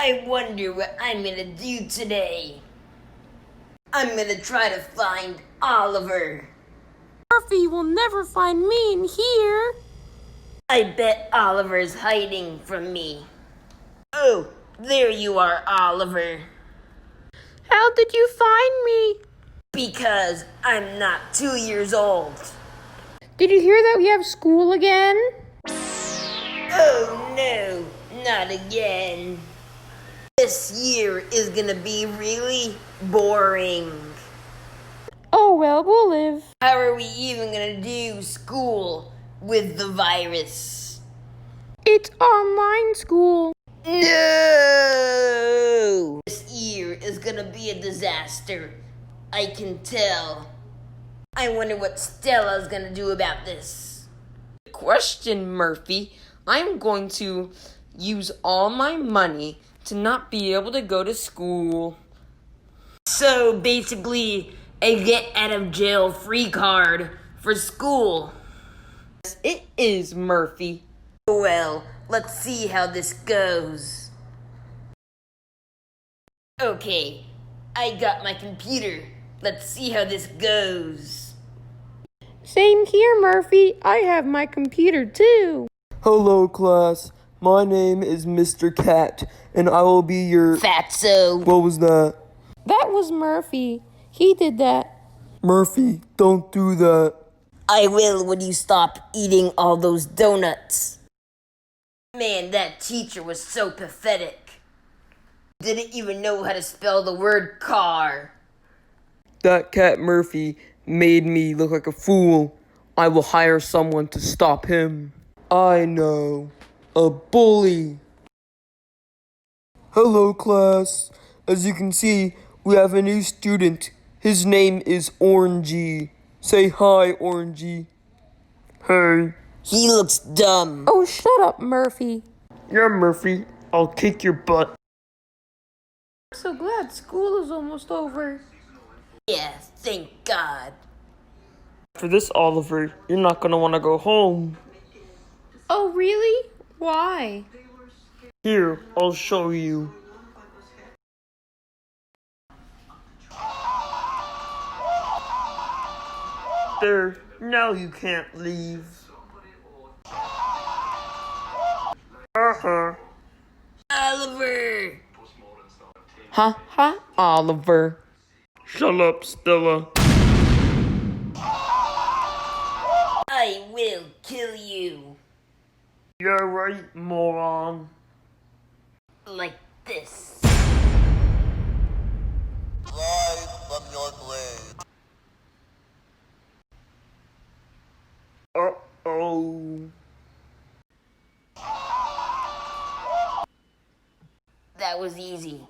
I wonder what I'm gonna do today. I'm gonna try to find Oliver. Murphy will never find me in here. I bet Oliver's hiding from me. Oh, there you are, Oliver. How did you find me? Because I'm not 2 years old. Did you hear that we have school again? Oh no, not again. This year is gonna be really boring. Oh well, we'll live. How are we even gonna do school with the virus? It's online school. No! This year is gonna be a disaster. I can tell. I wonder what Stella's gonna do about this. Question, Murphy. I'm going to use all my money to not be able to go to school. So basically, a get out of jail free card for school. Yes, it is, Murphy. Well, let's see how this goes. Okay, I got my computer. Let's see how this goes. Same here, Murphy. I have my computer too. Hello, class. My name is Mr. Cat, and I will be your... Fatso. What was that? That was Murphy. He did that. Murphy, don't do that. I will when you stop eating all those donuts. Man, that teacher was so pathetic. Didn't even know how to spell the word car. That cat Murphy made me look like a fool. I will hire someone to stop him. I know. A bully. Hello, class. As you can see, we have a new student. His name is Orangey. Say hi, Orangey. Hey. He looks dumb. Oh, shut up, Murphy. Yeah, Murphy. I'll kick your butt. I'm so glad school is almost over. Yeah, thank God. For this, Oliver, you're not gonna want to go home. Oh, really? Why? Here, I'll show you. There, now you can't leave. Uh-huh. Oliver! Ha ha, Oliver. Shut up, Stella. I will kill you. Yeah, right, moron. Like this. Rise from your grave. Uh-oh. That was easy.